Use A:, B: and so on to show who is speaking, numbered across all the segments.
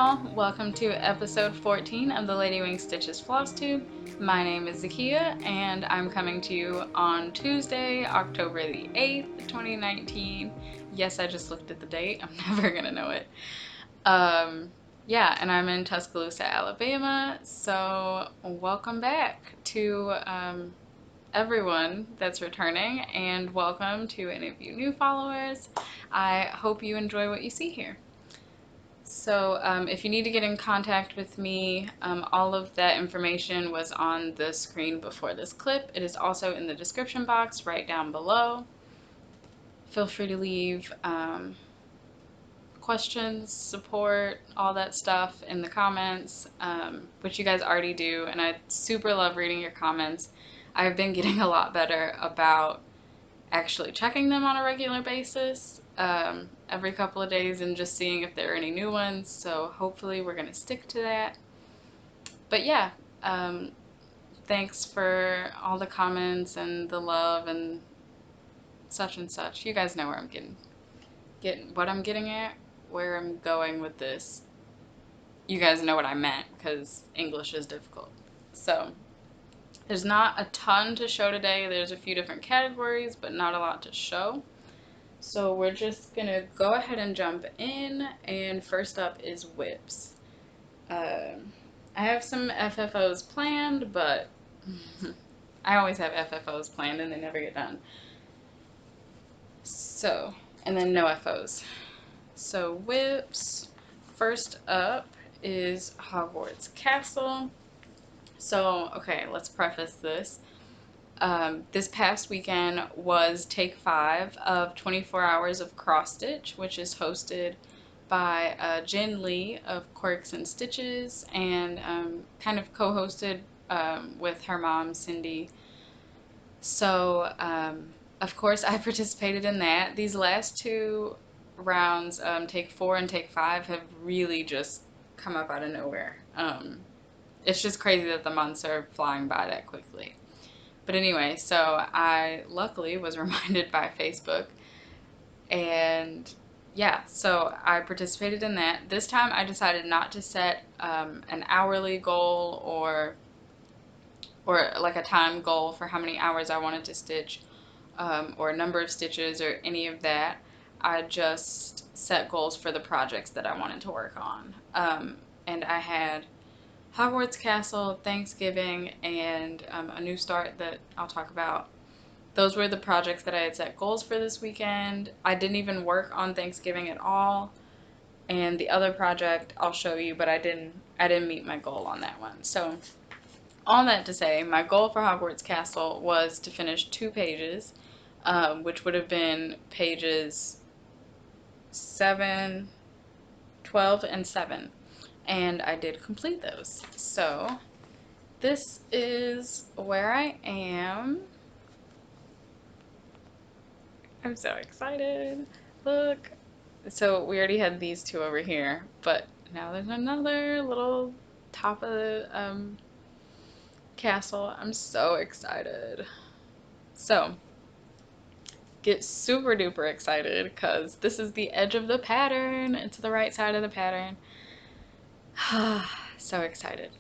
A: y'all, welcome to episode 14 of the Ladywing Stitches Flosstube. My name is Zakiya and I'm coming to you on Tuesday, October the 8th, 2019. Yes, I just looked at the date, I'm never gonna know it. Yeah, and I'm in Tuscaloosa, Alabama, so welcome back to everyone that's returning, and welcome to any of you new followers. I hope you enjoy what you see here. So if you need to get in contact with me, all of that information was on the screen before this clip. It is also in the description box right down below. Feel free to leave questions, support, all that stuff in the comments, which you guys already do, and I super love reading your comments. I've been getting a lot better about actually checking them on a regular basis, every couple of days, and just seeing if there are any new ones, so hopefully we're going to stick to that. But yeah, thanks for all the comments and the love and such and such. You guys know where I'm getting what I'm getting at, where I'm going with this. You guys know what I meant, because English is difficult. So there's not a ton to show today. There's a few different categories, but not a lot to show. So we're just gonna go ahead and jump in, and first up is whips. I have some FFOs planned, but I always have FFOs planned and they never get done. So, and then no FOs. So whips, first up is Hogwarts Castle. So, okay, let's preface this. This past weekend was take 5 of 24 Hours of Cross Stitch, which is hosted by Jen Lee of Quirks and Stitches, and kind of co-hosted with her mom, Cindy. So, of course, I participated in that. These last two rounds, take 4 and take 5, have really just come up out of nowhere. It's just crazy that the months are flying by that quickly. But anyway, so I luckily was reminded by Facebook, and yeah, so I participated in that. This time I decided not to set an hourly goal or like a time goal for how many hours I wanted to stitch, or a number of stitches or any of that. I just set goals for the projects that I wanted to work on. And I had Hogwarts Castle, Thanksgiving, and a new start that I'll talk about. Those were the projects that I had set goals for this weekend. I didn't even work on Thanksgiving at all. And the other project I'll show you, but I didn't meet my goal on that one. So all that to say, my goal for Hogwarts Castle was to finish 2 pages, which would have been pages 7, 12, and 7. And I did complete those. So this is where I am. I'm so excited. Look. So we already had these 2 over here, but now there's another little top of the castle. I'm so excited. So get super duper excited because this is the edge of the pattern. It's the right side of the pattern. So excited.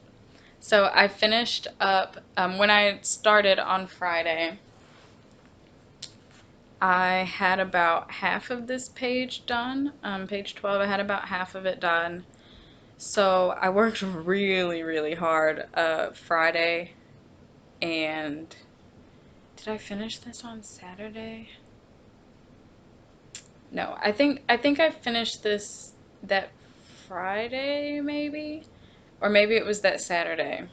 A: So I finished up, when I started on Friday, I had about half of this page done. Page 12, I had about half of it done. So I worked really, really hard Friday, and did I finish this on Saturday? No, I think I finished this that Friday, maybe? Or maybe it was that Saturday.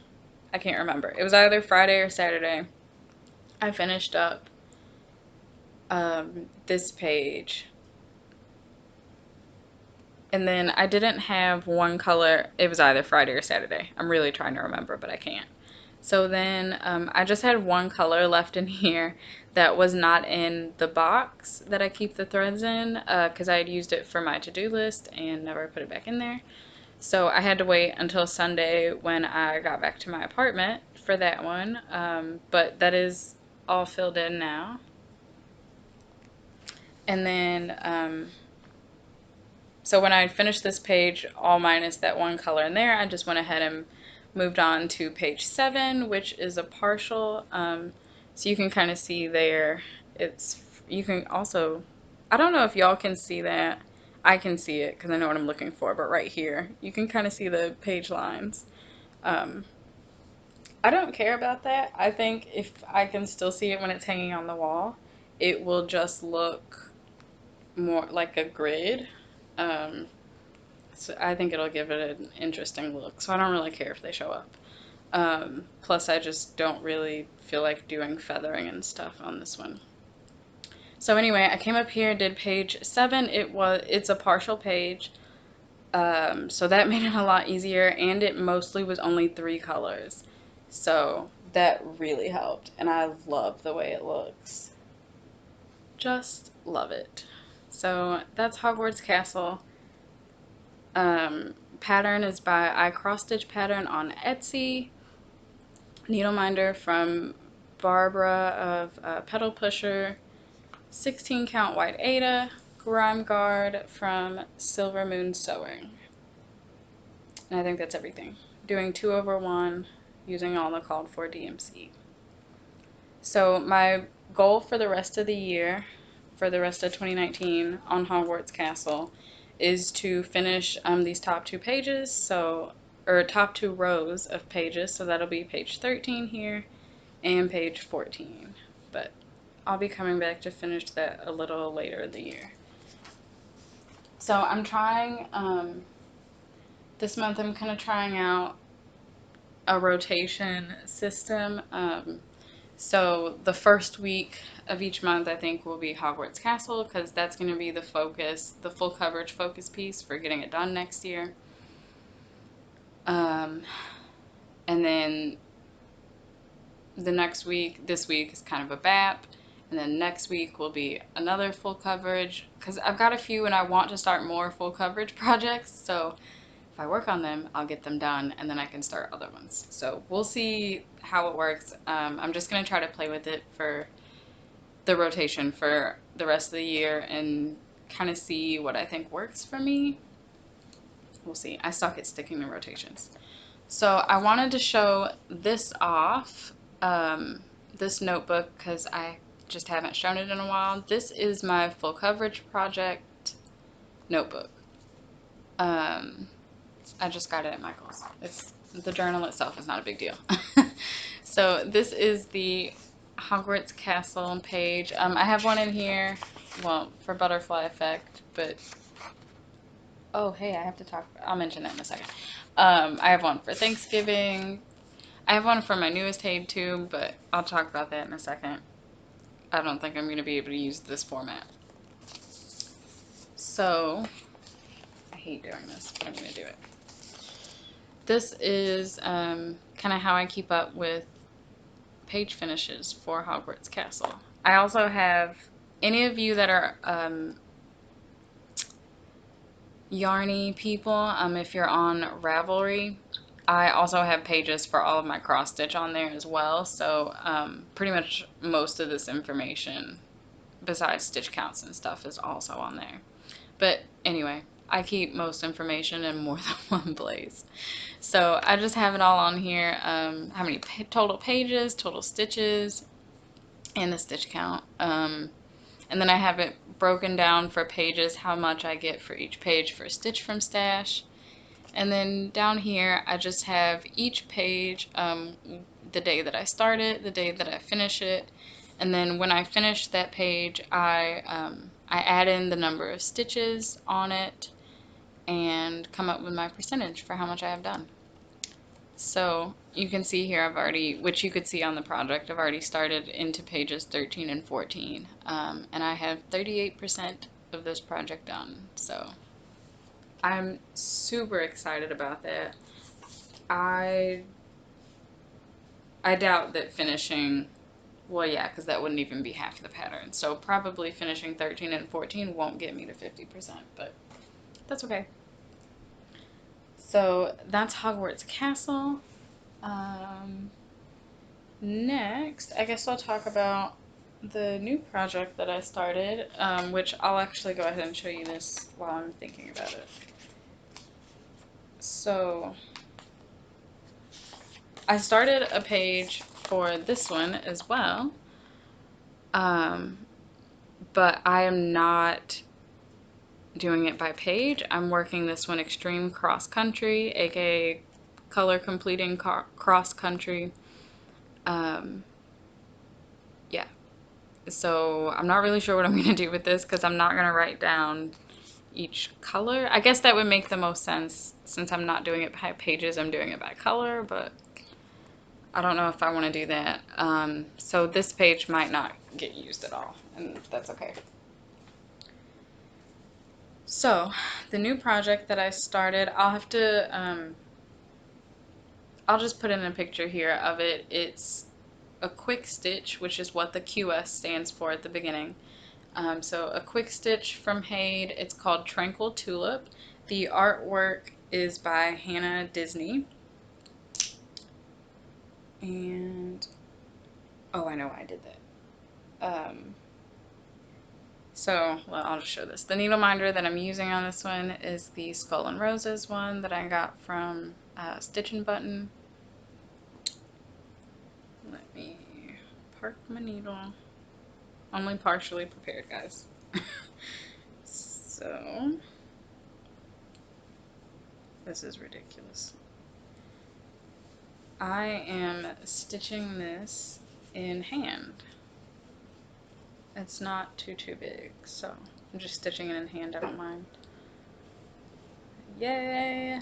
A: I can't remember. It was either Friday or Saturday. I finished up this page. And then I didn't have one color. It was either Friday or Saturday. I'm really trying to remember, but I can't. So then I just had one color left in here that was not in the box that I keep the threads in, because I had used it for my to-do list and never put it back in there. So I had to wait until Sunday when I got back to my apartment for that one, but that is all filled in now. And then So when I finished this page, all minus that one color in there, I just went ahead and moved on to page 7, which is a partial. So you can kind of see there, you can also, I don't know if y'all can see that. I can see it because I know what I'm looking for, but right here, you can kind of see the page lines. Um, I don't care about that. I think if I can still see it when it's hanging on the wall, it will just look more like a grid. Um, so I think it'll give it an interesting look. So I don't really care if they show up. Plus, I just don't really feel like doing feathering and stuff on this one. So anyway, I came up here, did page 7. It's a partial page. So that made it a lot easier, and it mostly was only 3 colors. So that really helped, and I love the way it looks. Just love it. So that's Hogwarts Castle. Pattern is by I Cross Stitch Pattern on Etsy. Needle minder from Barbara of Pedal Pusher. 16 count white Ada. Grime guard from Silver Moon Sewing. And I think that's everything. Doing 2/1, using all the called for DMC. So my goal for the rest of the year, for the rest of 2019 on Hogwarts Castle, is to finish these top 2 pages, or top 2 rows of pages. So that'll be page 13 here and page 14. But I'll be coming back to finish that a little later in the year. So I'm trying, this month I'm kind of trying out a rotation system. So the first week of each month, I think, will be Hogwarts Castle, because that's going to be the focus, the full coverage focus piece for getting it done next year. And then the next week, this week is kind of a BAP, and then next week will be another full coverage, because I've got a few and I want to start more full coverage projects, so if I work on them, I'll get them done, and then I can start other ones. So we'll see how it works. I'm just going to try to play with it for the rotation for the rest of the year and kind of see what I think works for me. We'll see. I suck at sticking to rotations. So I wanted to show this off, this notebook, because I just haven't shown it in a while. This is my full coverage project notebook. I just got it at Michael's. The journal itself is not a big deal. So this is the Hogwarts Castle page. I have one in here, well, for butterfly effect, but oh, hey, I have to talk. I'll mention that in a second. I have one for Thanksgiving. I have one for my newest Haid too, but I'll talk about that in a second. I don't think I'm going to be able to use this format. So, I hate doing this, but I'm going to do it. This is kind of how I keep up with page finishes for Hogwarts Castle. I also have, any of you that are yarny people, if you're on Ravelry, I also have pages for all of my cross stitch on there as well. So pretty much most of this information, besides stitch counts and stuff, is also on there. But anyway, I keep most information in more than one place. So I just have it all on here. How many total pages, total stitches, and the stitch count. And then I have it broken down for pages, how much I get for each page for Stitch from Stash. And then down here, I just have each page, the day that I start it, the day that I finish it. And then when I finish that page, I add in the number of stitches on it and come up with my percentage for how much I have done. So you can see here I've already, which you could see on the project, I've already started into pages 13 and 14. And I have 38% of this project done. So I'm super excited about that. I doubt that finishing, well, yeah, because that wouldn't even be half the pattern. So probably finishing 13 and 14 won't get me to 50%, but that's okay. So that's Hogwarts Castle. Next, I guess I'll talk about the new project that I started, which I'll actually go ahead and show you this while I'm thinking about it. So I started a page for this one as well, but I am not doing it by page. I'm working this one extreme cross country, aka color completing cross country. Yeah, so I'm not really sure what I'm going to do with this because I'm not going to write down each color. I guess that would make the most sense since I'm not doing it by pages, I'm doing it by color, but I don't know if I want to do that. So this page might not get used at all, and that's okay. So the new project that I started, I'll have to, I'll just put in a picture here of it. It's a quick stitch, which is what the QS stands for at the beginning. So a quick stitch from Haid. It's called Tranquil Tulip. The artwork is by Hannah Disney. And, oh, I know why I did that. So, well, I'll just show this. The needle minder that I'm using on this one is the Skull and Roses one that I got from Stitch and Button. Let me park my needle. Only partially prepared, guys. So, this is ridiculous. I am stitching this in hand. It's not too big, so I'm just stitching it in hand, I don't mind. Yay!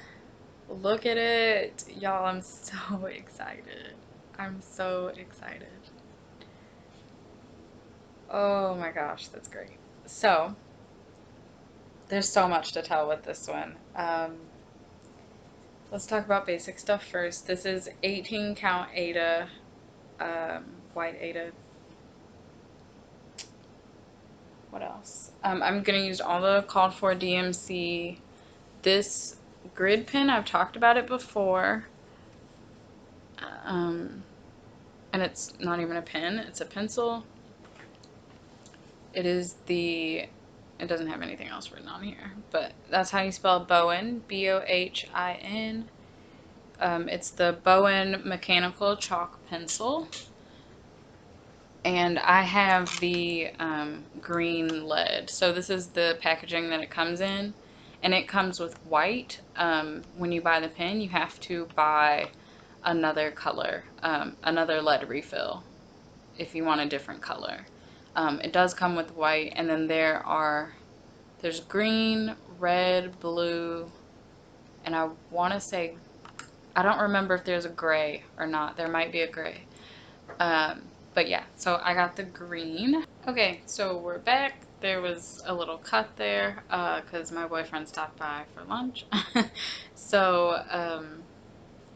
A: Look at it! Y'all, I'm so excited. I'm so excited. Oh my gosh, that's great. So, there's so much to tell with this one. Let's talk about basic stuff first. This is 18 count Aida, white Aida. What else? I'm going to use all the called for DMC. This grid pen, I've talked about it before. And it's not even a pen, it's a pencil. It is the, it doesn't have anything else written on here, but that's how you spell Bohin, B-O-H-I-N. It's the Bohin Mechanical Chalk Pencil. And I have the green lead. So this is the packaging that it comes in. And it comes with white. When you buy the pen, you have to buy another color, another lead refill if you want a different color. It does come with white, and then there's green, red, blue, and I want to say, I don't remember if there's a gray or not. There might be a gray. But yeah, so I got the green. Okay, so we're back. There was a little cut there because my boyfriend stopped by for lunch. So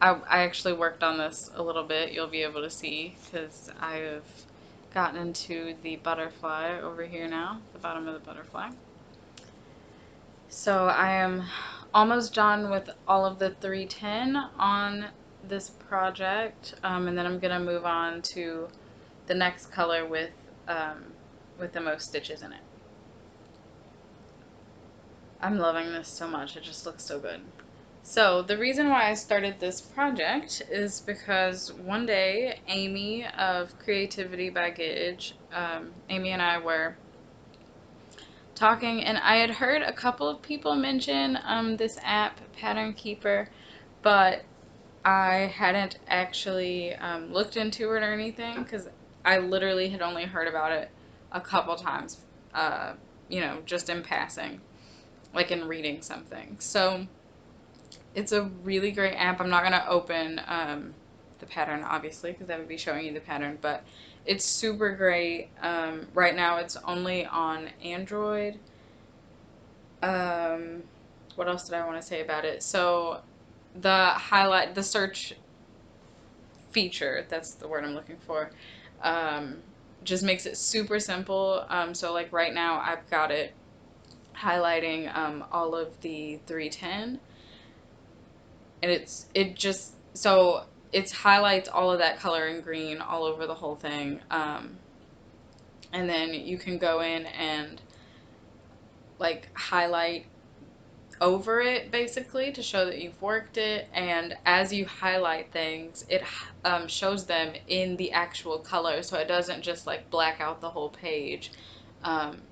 A: I actually worked on this a little bit. You'll be able to see because I've gotten into the butterfly over here now, the bottom of the butterfly. So I am almost done with all of the 310 on this project, and then I'm gonna move on to the next color with the most stitches in it. I'm loving this so much. It just looks so good. So the reason why I started this project is because one day Amy of Creativity by Gage, Amy and I were talking, and I had heard a couple of people mention this app, Pattern Keeper, but I hadn't actually looked into it or anything because I literally had only heard about it a couple times, you know, just in passing, like in reading something. So it's a really great app. I'm not going to open the pattern, obviously, because that would be showing you the pattern, but it's super great. Right now it's only on Android. What else did I want to say about it? So the search feature, that's the word I'm looking for, just makes it super simple. So like right now I've got it highlighting all of the 310, and it highlights all of that color in green all over the whole thing. and then you can go in and like highlight over it basically to show that you've worked it, and as you highlight things it shows them in the actual color, so it doesn't just like black out the whole page.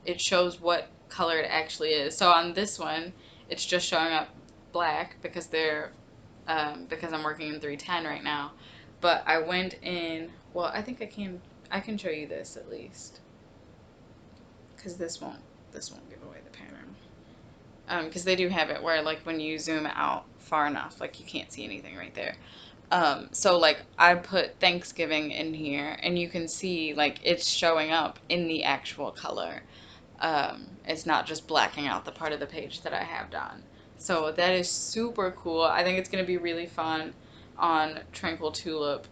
A: It shows what color it actually is. So on this one it's just showing up black because they're because I'm working in 310 right now, but I went in, well, I think I can show you this at least, because this won't give away the pattern, because they do have it where like when you zoom out far enough, like you can't see anything right there. So like I put Thanksgiving in here and you can see like it's showing up in the actual color. It's not just blacking out the part of the page that I have done. So that is super cool. I think it's going to be really fun on Tranquil Tulip.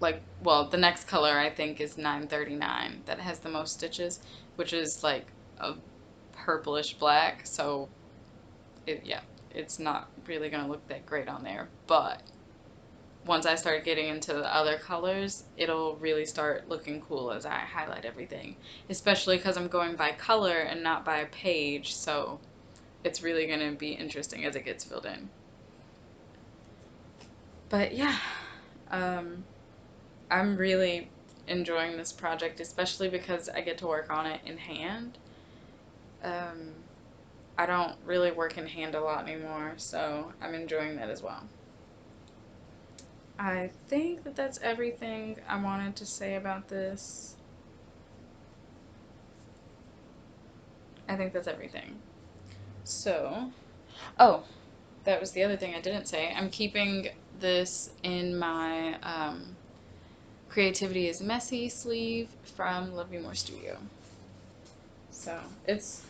A: Like, well, the next color I think is 939 that has the most stitches, which is like a purplish black. So yeah, it's not really going to look that great on there. But once I start getting into the other colors, it'll really start looking cool as I highlight everything, especially because I'm going by color and not by page, so it's really going to be interesting as it gets filled in. But yeah, I'm really enjoying this project, especially because I get to work on it in hand. Um, I don't really work in hand a lot anymore, so I'm enjoying that as well. I think that that's everything I wanted to say about this. I think that's everything. So, oh, that was the other thing I didn't say. I'm keeping this in my Creativity is Messy sleeve from Love Me More Studio. So, it's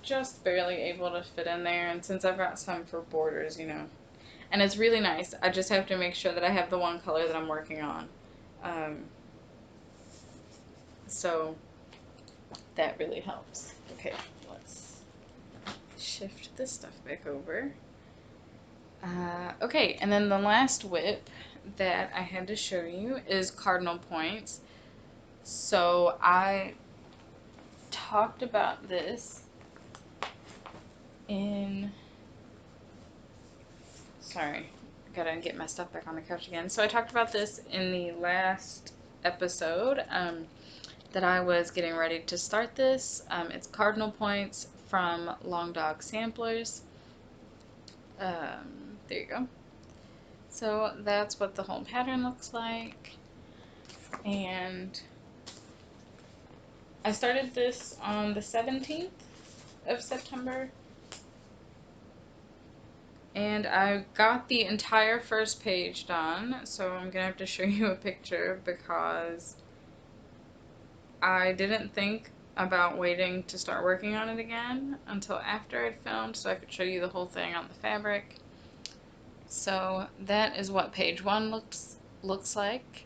A: just barely able to fit in there, and since I've got some for borders, and it's really nice. I just have to make sure that I have the one color that I'm working on. Um, so that really helps. Okay, let's shift this stuff back over. Okay, and then the last whip that I had to show you is Cardinal points. So I talked about this in, sorry, gotta get my stuff back on the couch again. So I talked about this in the last episode, that I was getting ready to start this. It's Cardinal points from Long Dog Samplers. There you go. So that's what the whole pattern looks like. And I started this on the 17th of September. And I got the entire first page done. So I'm going to have to show you a picture because I didn't think about waiting to start working on it again until after I'd filmed so I could show you the whole thing on the fabric. So that is what page 1 looks like.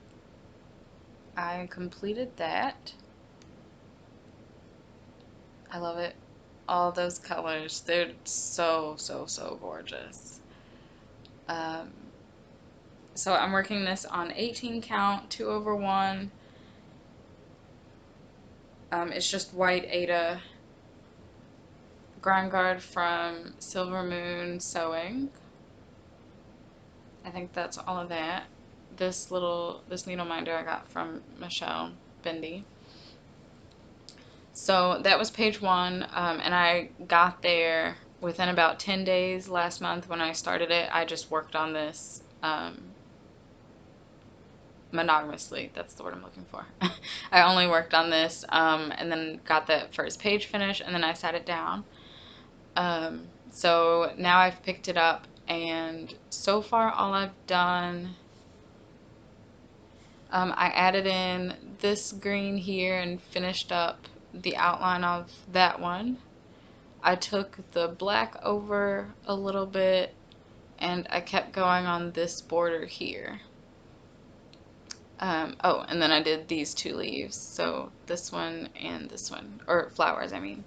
A: I completed that. I love it. All those colors, they're so, so, so gorgeous. So I'm working this on 18 count, 2/1. It's just white Aida Grime Guard from Silver Moon Sewing. I think that's all of that. This needle minder I got from Michelle Bendy. So that was page 1, and I got there within about 10 days last month when I started it. I just worked on this monogamously. That's the word I'm looking for. I only worked on this and then got that first page finished, and then I sat it down. So now I've picked it up, and so far all I've done, I added in this green here and finished up the outline of that one. I took the black over a little bit and I kept going on this border here. Oh, and then I did these 2 leaves, so this one and this one, or flowers I mean.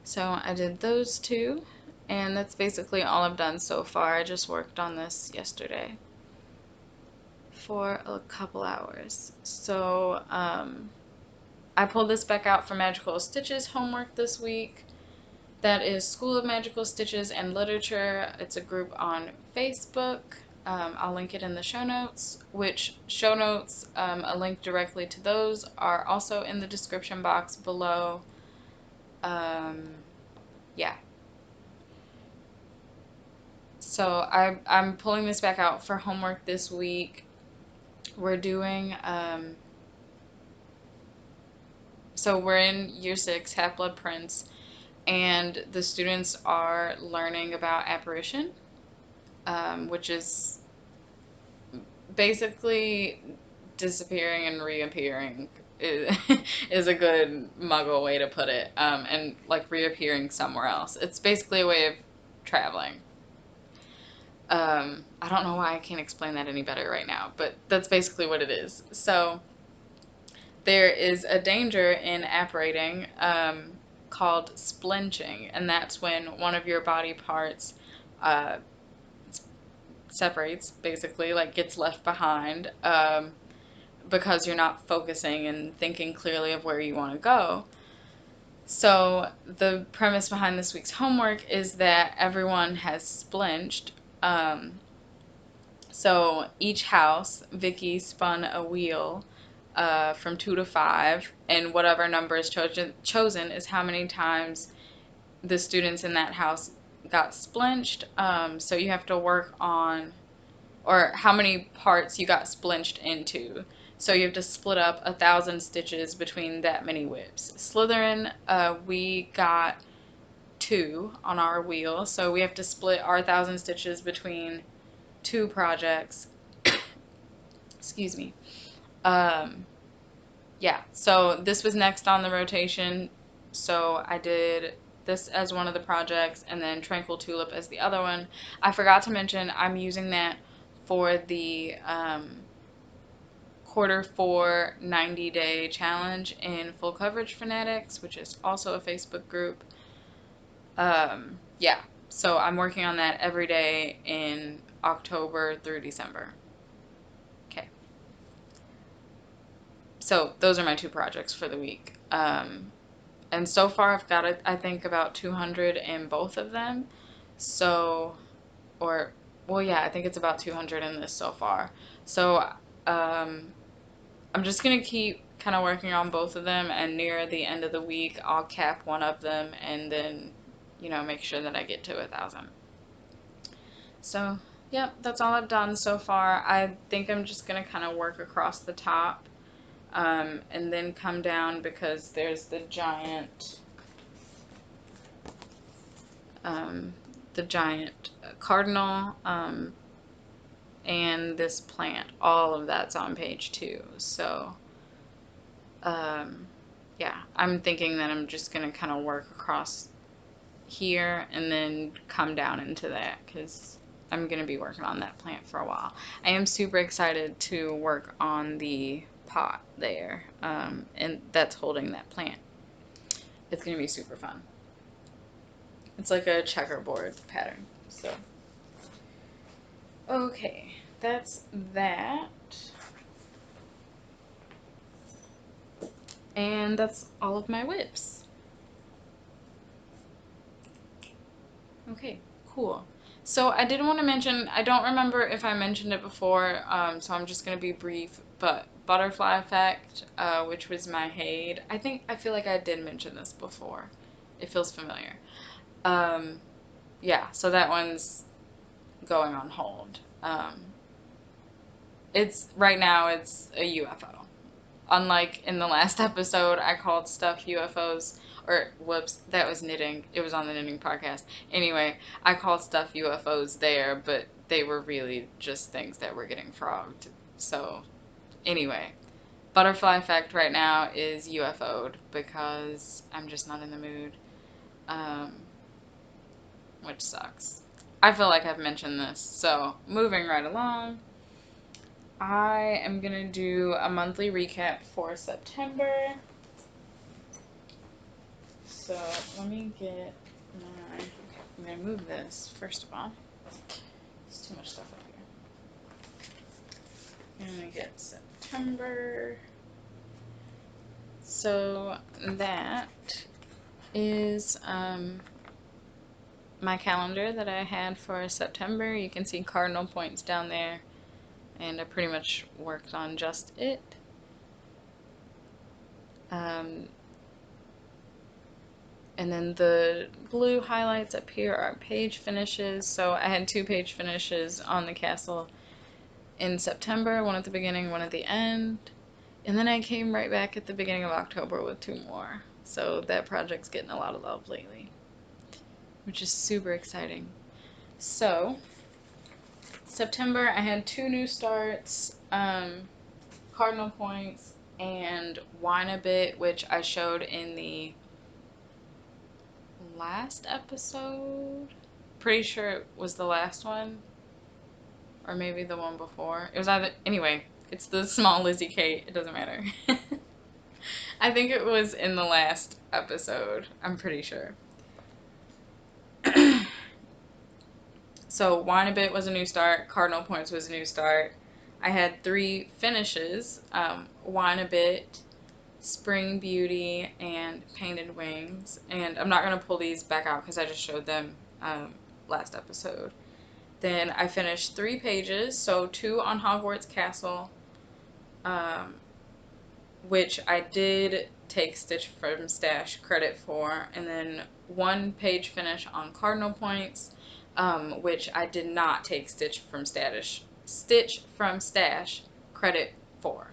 A: So I did those 2, and that's basically all I've done so far. I just worked on this yesterday. for a couple hours. So I pulled this back out for Magical Stitches homework this week. That is School of Magical Stitches and Literature. It's a group on Facebook. I'll link it in the show notes, which show notes, a link directly to those are also in the description box below. Yeah. So I'm pulling this back out for homework this week. We're doing, so we're in year 6, Half-Blood Prince, and the students are learning about apparition, which is basically disappearing and reappearing is a good muggle way to put it, and like reappearing somewhere else. It's basically a way of traveling. I don't know why I can't explain that any better right now, but that's basically what it is. So there is a danger in apparating called splinching, and that's when one of your body parts separates, basically, like gets left behind, because you're not focusing and thinking clearly of where you want to go. So the premise behind this week's homework is that everyone has splinched. So each house, Vicky spun a wheel from 2 to 5, and whatever number is chosen is how many times the students in that house got splinched. So you have to work on, or how many parts you got splinched into. So you have to split up 1,000 stitches between that many whips. Slytherin, we got 2 on our wheel, so we have to split our 1,000 stitches between 2 projects. Excuse me. Yeah, so this was next on the rotation, so I did this as one of the projects, and then Tranquil Tulip as the other one. I forgot to mention I'm using that for the Q4 90-day challenge in Full Coverage Fanatics, which is also a Facebook group. Yeah, so I'm working on that every day in October through December. Okay. So those are my 2 projects for the week. And so far I've got, I think, about 200 in both of them. So, well, yeah, I think it's about 200 in this so far. So, I'm just going to keep kind of working on both of them, and near the end of the week, I'll cap one of them and then, make sure that I get to 1,000. So, yep, that's all I've done so far. I think I'm just going to kind of work across the top, and then come down, because there's the giant Cardinal, and this plant. All of that's on page 2. So, yeah, I'm thinking that I'm just going to kind of work across here and then come down into that, because I'm going to be working on that plant for a while. I am super excited to work on the pot there, and that's holding that plant. It's going to be super fun. It's like a checkerboard pattern. So, okay, that's that. And that's all of my whips. Okay, cool. So I did want to mention, I don't remember if I mentioned it before, so I'm just going to be brief, but Butterfly Effect, which was my Haid. I feel like I did mention this before. It feels familiar. Yeah, so that one's going on hold. Right now it's a UFO. Unlike in the last episode, I called stuff UFOs, or whoops, that was knitting. It was on the knitting podcast. Anyway, I called stuff UFOs there, but they were really just things that were getting frogged. So, anyway, Butterfly Effect right now is UFO'd because I'm just not in the mood, which sucks. I feel like I've mentioned this. So, moving right along. I am going to do a monthly recap for September. So let me get I'm going to move this first of all. There's too much stuff up here. And we get September. So that is my calendar that I had for September. You can see cardinal points down there, and I pretty much worked on just it. And then the blue highlights up here are page finishes. So I had 2 page finishes on the castle in September, one at the beginning, one at the end. And then I came right back at the beginning of October with 2 more. So that project's getting a lot of love lately, which is super exciting. So September, I had 2 new starts, Cardinal Points and Whine a Bit, which I showed in the last episode. Pretty sure it was the last one, or maybe the one before. It was either, anyway, it's the small Lizzie Kate, it doesn't matter. I think it was in the last episode, I'm pretty sure. So Whine a Bit was a new start, Cardinal Points was a new start. I had 3 finishes, Whine a Bit, Spring Beauty, and Painted Wings. And I'm not going to pull these back out because I just showed them last episode. Then I finished 3 pages, so 2 on Hogwarts Castle, which I did take Stitch from Stash credit for, and then 1 page finish on Cardinal Points, which I did not take Stitch from Stash credit for.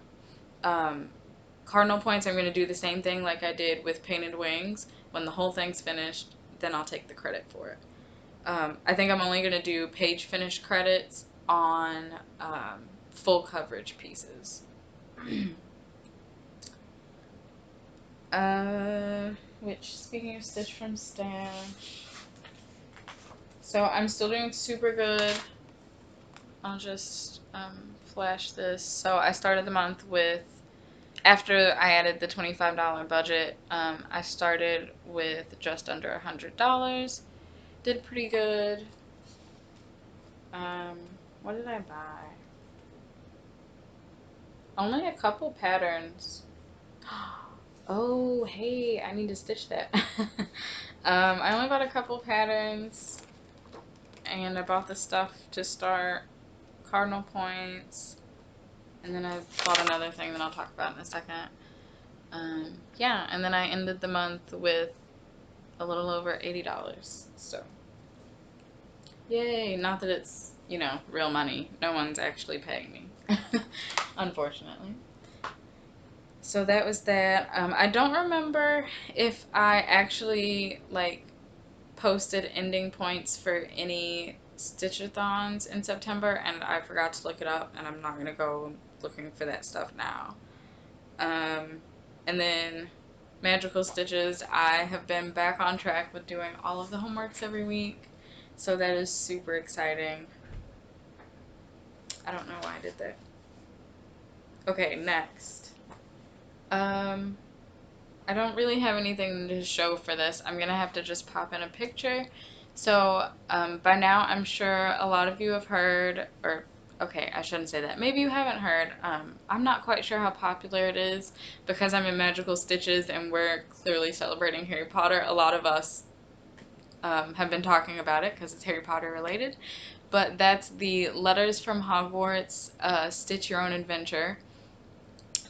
A: Cardinal Points, I'm going to do the same thing like I did with Painted Wings. When the whole thing's finished, then I'll take the credit for it. I think I'm only going to do page finish credits on full coverage pieces. Which, speaking of Stitch from Stash, so I'm still doing super good. I'll just flash this. So I started the month with, after I added the $25 budget, I started with just under $100. Did pretty good. What did I buy? Only a couple patterns. Oh, hey, I need to stitch that. I only bought a couple patterns, and I bought the stuff to start Cardinal Points, and then I bought another thing that I'll talk about in a second. Yeah, and then I ended the month with a little over $80. So, yay! Not that it's, you know, real money. No one's actually paying me, unfortunately. So that was that. I don't remember if I actually, like, posted ending points for any Stitchathons in September, and I forgot to look it up, and I'm not going to go looking for that stuff now. And then Magical Stitches, I have been back on track with doing all of the homeworks every week, so that is super exciting. I don't know why I did that. Okay, next. I don't really have anything to show for this. I'm gonna have to just pop in a picture. So, by now I'm sure a lot of you have heard, or, okay, I shouldn't say that. Maybe you haven't heard. I'm not quite sure how popular it is because I'm in Magical Stitches and we're clearly celebrating Harry Potter. A lot of us have been talking about it because it's Harry Potter related. But that's the Letters from Hogwarts, Stitch Your Own Adventure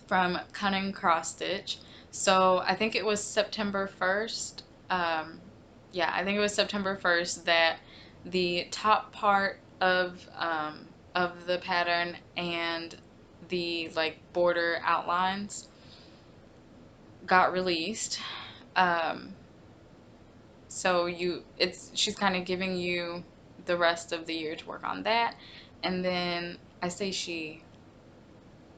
A: from Cunning Cross Stitch. So I think it was September 1st. Yeah, I think it was September 1st that the top part of the pattern and the, like, border outlines got released. So she's kind of giving you the rest of the year to work on that. And then I say she.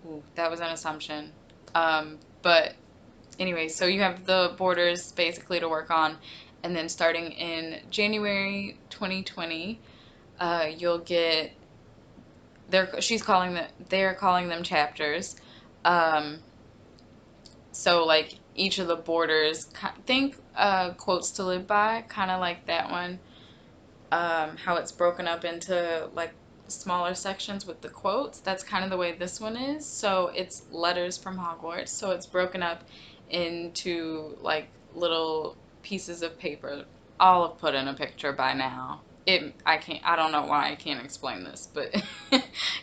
A: Ooh, that was an assumption. But anyway, so you have the borders basically to work on, and then starting in January 2020, you'll get, they're calling them chapters. So, like, each of the borders, think Quotes to Live By, kind of like that one. How it's broken up into, like, smaller sections with the quotes. That's kind of the way this one is. So it's letters from Hogwarts. So it's broken up into like little pieces of paper. I'll have put in a picture by now. I don't know why I can't explain this, but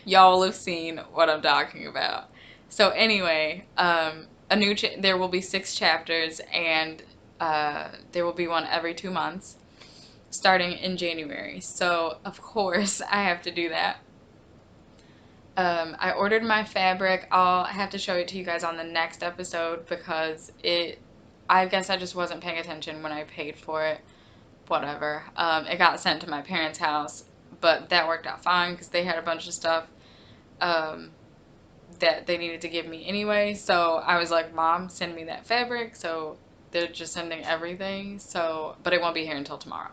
A: y'all will have seen what I'm talking about. So anyway, there will be 6 chapters, and there will be one every 2 months, starting in January. So of course I have to do that. I ordered my fabric. I'll have to show it to you guys on the next episode because I guess I just wasn't paying attention when I paid for it. Whatever. It got sent to my parents' house, but that worked out fine because they had a bunch of stuff um, that they needed to give me anyway. So I was like, Mom, send me that fabric. So they're just sending everything. So, but it won't be here until tomorrow.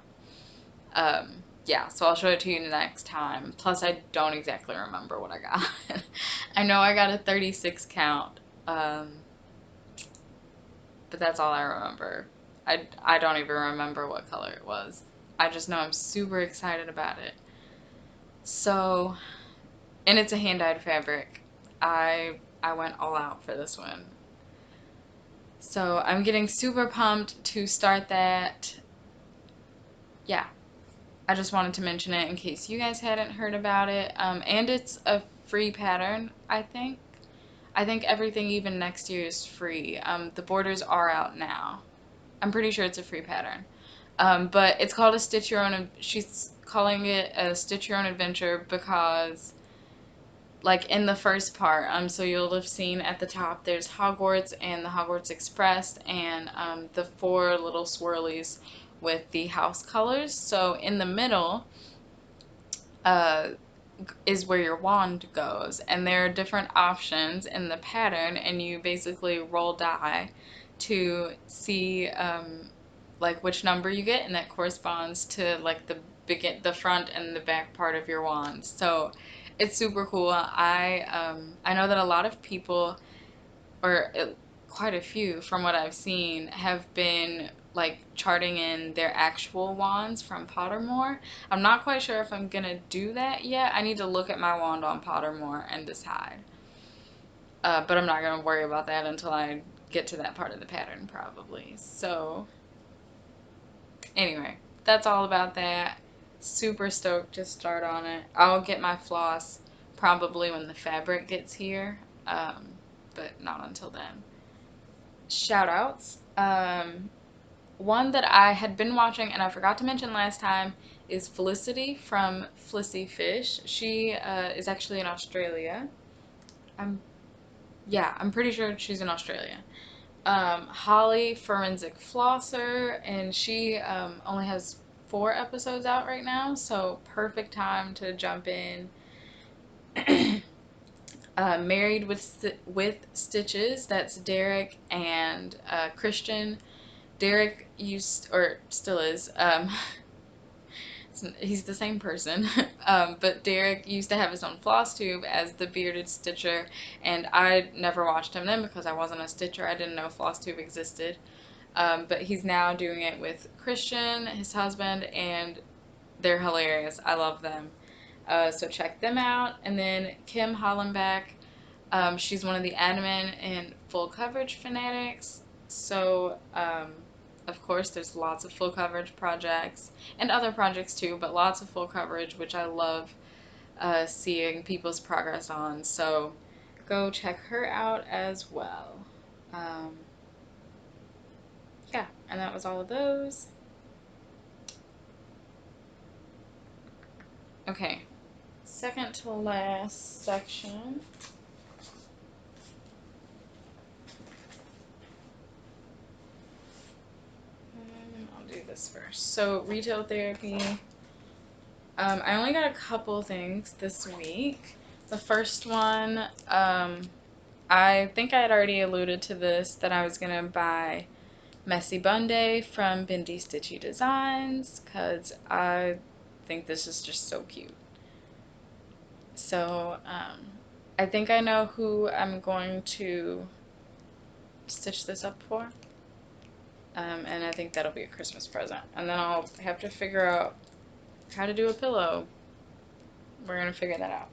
A: Yeah, so I'll show it to you next time. Plus, I don't exactly remember what I got. I know I got a 36 count, but that's all I remember. I don't even remember what color it was. I just know I'm super excited about it. So, and it's a hand-dyed fabric. I went all out for this one. So I'm getting super pumped to start that. Yeah, I just wanted to mention it in case you guys hadn't heard about it. And it's a free pattern, I think. I think everything even next year is free. The borders are out now. I'm pretty sure it's a free pattern. But it's called a Stitch Your Own. She's calling it a Stitch Your Own Adventure because, like in the first part, so you'll have seen at the top there's Hogwarts and the Hogwarts Express and the 4 little swirlies with the house colors. So in the middle uh, is where your wand goes, and there are different options in the pattern, and you basically roll die to see like which number you get, and that corresponds to like the front and the back part of your wand. So it's super cool. I know that a lot of people, or quite a few from what I've seen, have been like charting in their actual wands from Pottermore. I'm not quite sure if I'm gonna do that yet. I need to look at my wand on Pottermore and decide. But I'm not gonna worry about that until I get to that part of the pattern probably. So anyway, that's all about that. Super stoked to start on it. I'll get my floss probably when the fabric gets here, but not until then. Shout outs. One that I had been watching and I forgot to mention last time is Felicity from Flissy Fish. She is actually in Australia. I'm pretty sure she's in Australia. Holly, Forensic Flosser, and she only has 4 episodes out right now, so perfect time to jump in. Married with Stitches, that's Derek and Christian. Derek used, or still is, he's the same person, but Derek used to have his own Flosstube as the bearded stitcher, and I never watched him then because I wasn't a stitcher. I didn't know Flosstube existed, but he's now doing it with Christian, his husband, and they're hilarious. I love them. So check them out. And then Kim Hollenbeck, she's one of the admin in Full Coverage Fanatics. So, of course, there's lots of full coverage projects and other projects too, but lots of full coverage, which I love seeing people's progress on. So go check her out as well. Yeah, and that was all of those. Okay, second to last section. I'll do this first. So, retail therapy. I only got a couple things this week. The first one, I think I had already alluded to this, that I was going to buy Messy Bunday from Bendy Stitchy Designs, because I think this is just so cute. So, I think I know who I'm going to stitch this up for. And I think that'll be a Christmas present. And then I'll have to figure out how to do a pillow. We're gonna figure that out.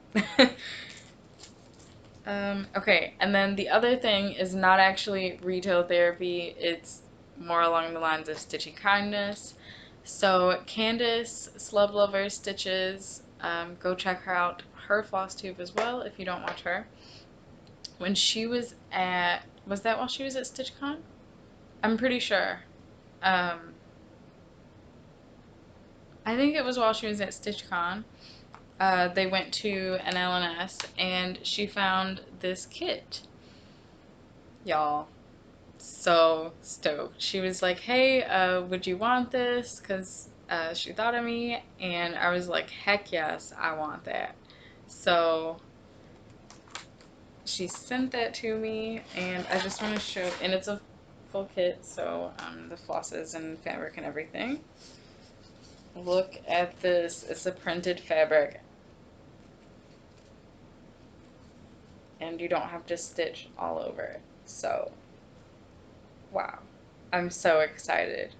A: Okay, and then the other thing is not actually retail therapy, it's more along the lines of stitchy kindness. So Candace, Slub Lover Stitches, go check her out, her Flosstube as well if you don't watch her. When she was was that while she was at StitchCon? I'm pretty sure. Um, I think it was while she was at StitchCon. They went to an LNS and she found this kit. Y'all, so stoked. She was like, hey, would you want this? Because she thought of me. And I was like, heck yes, I want that. So she sent that to me. And I just want to show, and it's a full kit. So the flosses and fabric and everything. Look at this. It's a printed fabric. And you don't have to stitch all over it. So, wow. I'm so excited.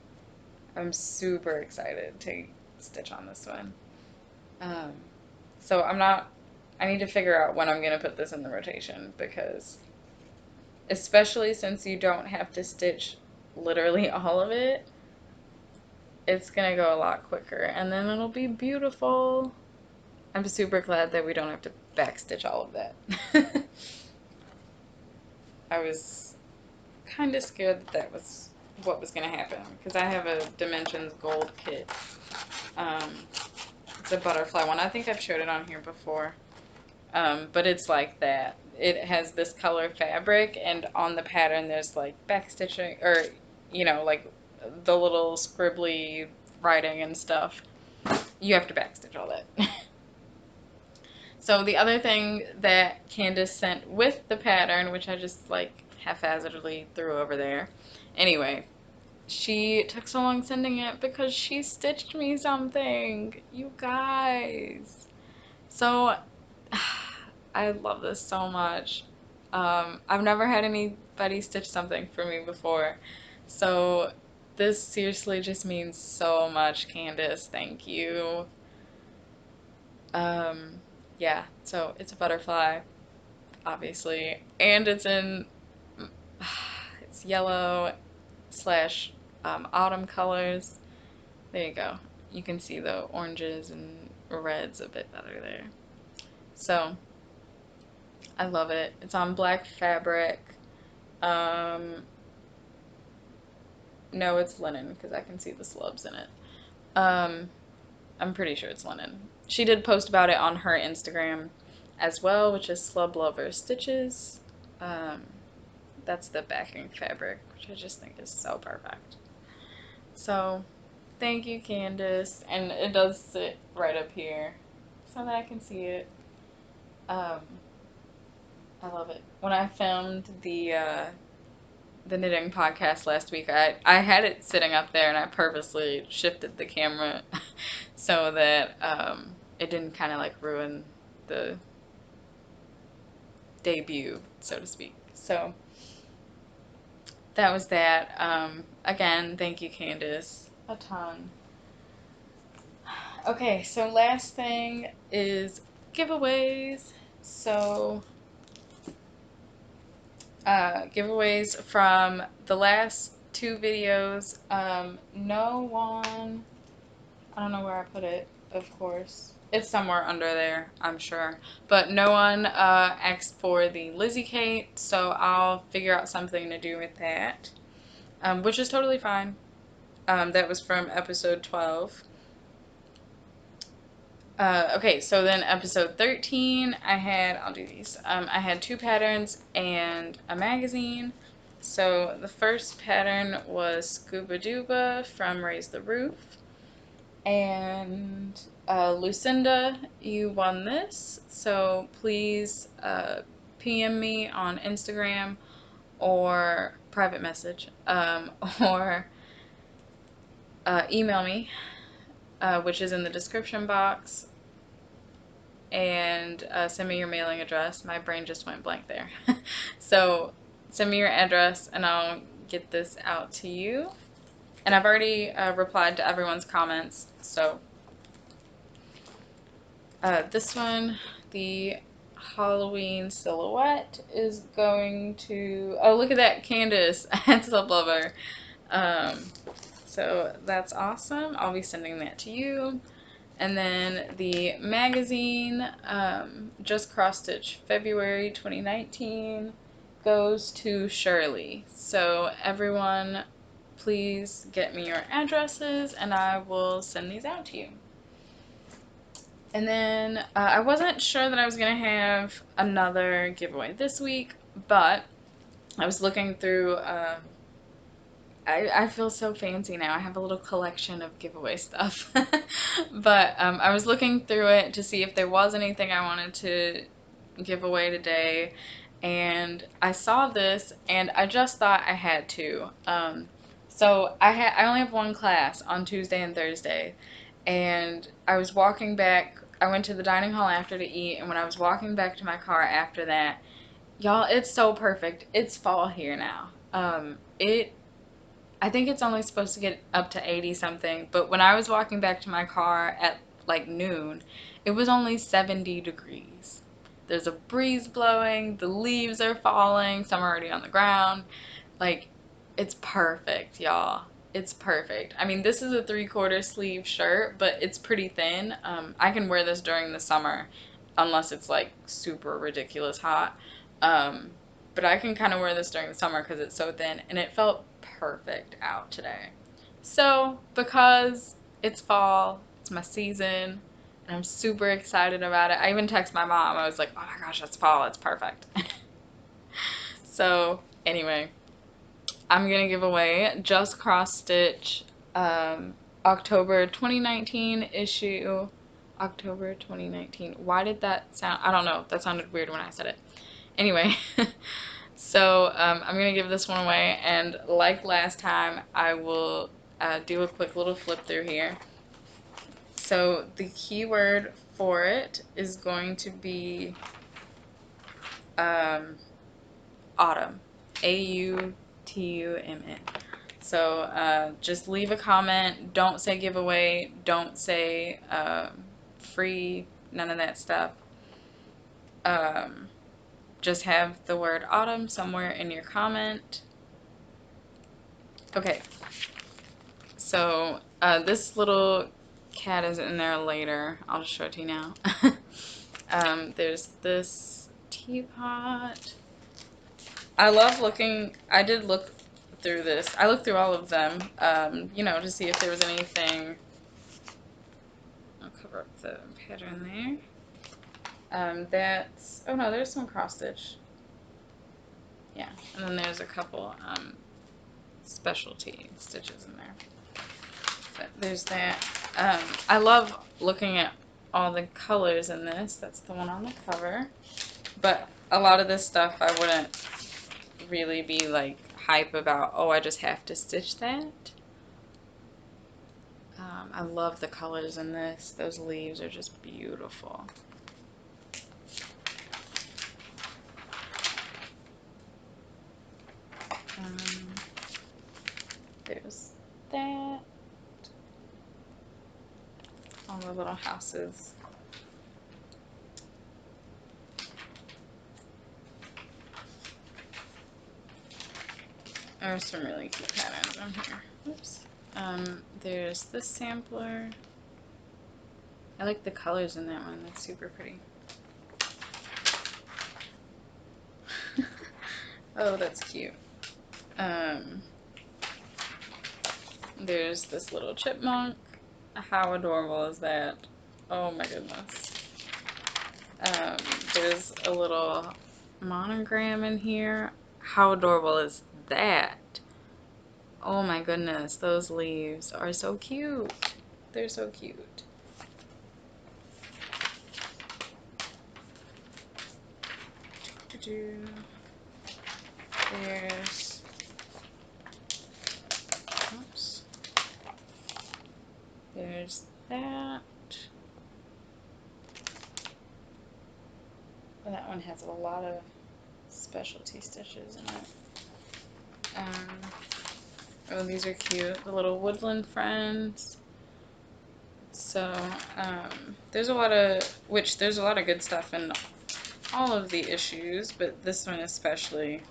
A: I'm super excited to stitch on this one. So I need to figure out when I'm going to put this in the rotation because, especially since you don't have to stitch literally all of it, it's going to go a lot quicker and then it'll be beautiful. I'm super glad that we don't have to backstitch all of that. I was kind of scared that was what was going to happen because I have a Dimensions Gold kit. It's a butterfly one. I think I've showed it on here before. But it's like that. It has this color fabric, and on the pattern there's like backstitching, or, you know, like the little scribbly writing and stuff. You have to backstitch all that. So the other thing that Candace sent with the pattern, which I just like haphazardly threw over there. Anyway, she took so long sending it because she stitched me something. You guys. So I love this so much. I've never had anybody stitch something for me before. So this seriously just means so much, Candace. Thank you. Yeah, so it's a butterfly, obviously, and it's in, it's yellow slash autumn colors. There you go. You can see the oranges and reds a bit better there. So I love it. It's on black fabric. No, it's linen because I can see the slubs in it. I'm pretty sure it's linen. She did post about it on her Instagram as well, which is Slub Lover Stitches. That's the backing fabric, which I just think is so perfect. So, thank you, Candace. And it does sit right up here so that I can see it. I love it. When I filmed the knitting podcast last week, I had it sitting up there and I purposely shifted the camera so that it didn't kind of like ruin the debut, so to speak. So that was that. Again, thank you, Candace, a ton. Okay, so last thing is giveaways. So giveaways from the last two videos. No one, I don't know where I put it, of course. It's somewhere under there, I'm sure. But no one asked for the Lizzie Kate, so I'll figure out something to do with that, which is totally fine. That was from episode 12. Okay, so then episode 13, I'll do these. I had two patterns and a magazine. So the first pattern was Scuba Duba from Raise the Roof. And Lucinda, you won this. So please PM me on Instagram or private message or email me, which is in the description box, and send me your mailing address. My brain just went blank there. So send me your address and I'll get this out to you. And I've already replied to everyone's comments, so This one, the Halloween silhouette, is going to, oh, look at that, Candace at Sublover. So that's awesome. I'll be sending that to you. And then the magazine, Just Cross Stitch February 2019, goes to Shirley. So everyone, please get me your addresses and I will send these out to you. And then I wasn't sure that I was going to have another giveaway this week, but I was looking through, I feel so fancy now. I have a little collection of giveaway stuff. But I was looking through it to see if there was anything I wanted to give away today. And I saw this and I just thought I had to. So I only have one class on Tuesday and Thursday. And I was walking back. I went to the dining hall after to eat. And when I was walking back to my car after that, y'all, it's so perfect. It's fall here now. I think it's only supposed to get up to 80 something, but when I was walking back to my car at like noon, it was only 70 degrees. There's a breeze blowing, the leaves are falling, some are already on the ground. Like, it's perfect, y'all. It's perfect. I mean, this is a 3/4 sleeve shirt, but it's pretty thin. I can wear this during the summer, unless it's like super ridiculous hot. But I can kind of wear this during the summer because it's so thin, and it felt perfect out today. So, because it's fall, it's my season, and I'm super excited about it. I even texted my mom. I was like, oh my gosh, it's fall. It's perfect. So, anyway, I'm going to give away Just Cross Stitch October 2019 issue. October 2019. Why did that sound? I don't know. That sounded weird when I said it. Anyway, so I'm going to give this one away, and like last time, I will do a quick little flip through here. So the keyword for it is going to be autumn. AUTUMN. So just leave a comment. Don't say giveaway. Don't say free. None of that stuff. Just have the word autumn somewhere in your comment. Okay. So this little cat is in there later. I'll just show it to you now. There's this teapot. I love looking. I did look through this. I looked through all of them, you know, to see if there was anything. I'll cover up the pattern there. That's, oh no, there's some cross stitch. Yeah, and then there's a couple specialty stitches in there. But there's that. I love looking at all the colors in this. That's the one on the cover. But a lot of this stuff I wouldn't really be like hype about, oh, I just have to stitch that. I love the colors in this. Those leaves are just beautiful. There's that. All the little houses. There's some really cute patterns on here. Oops. There's this sampler. I like the colors in that one. That's super pretty. Oh, that's cute. There's this little chipmunk. How adorable is that? Oh my goodness. There's a little monogram in here. How adorable is that? Oh my goodness, those leaves are so cute. They're so cute. There's, oops. There's that. That one has a lot of specialty stitches in it. Oh, these are cute. The little woodland friends. So there's a lot of good stuff in all of the issues, but this one especially.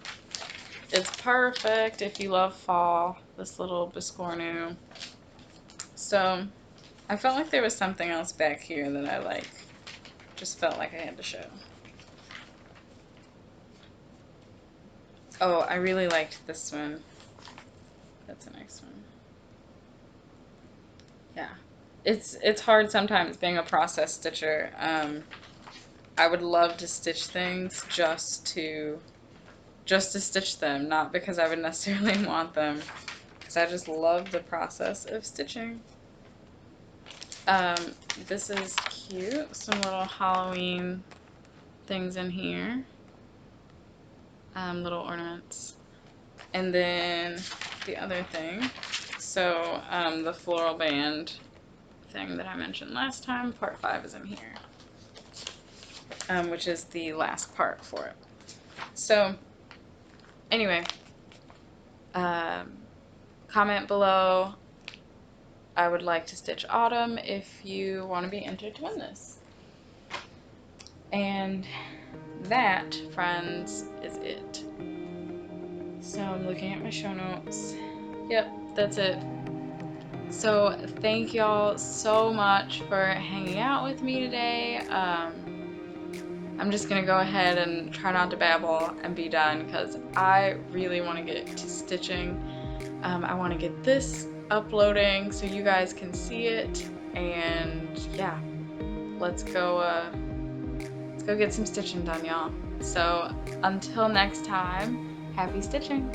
A: It's perfect if you love fall, this little Biscornu. So I felt like there was something else back here that I just felt like I had to show. Oh, I really liked this one. That's a nice one. Yeah. It's hard sometimes being a process stitcher. I would love to stitch things just to stitch them, not because I would necessarily want them, because I just love the process of stitching. This is cute. Some little Halloween things in here. Little ornaments. And then the other thing, so the floral band thing that I mentioned last time, part 5 is in here, which is the last part for it. So anyway, comment below. I would like to stitch Autumn if you want to be entered to win this. And that, friends, is it. So I'm looking at my show notes. Yep, that's it. So thank y'all so much for hanging out with me today. I'm just gonna go ahead and try not to babble and be done because I really want to get to stitching. I want to get this uploading so you guys can see it, and yeah, let's go get some stitching done, y'all. So until next time, happy stitching.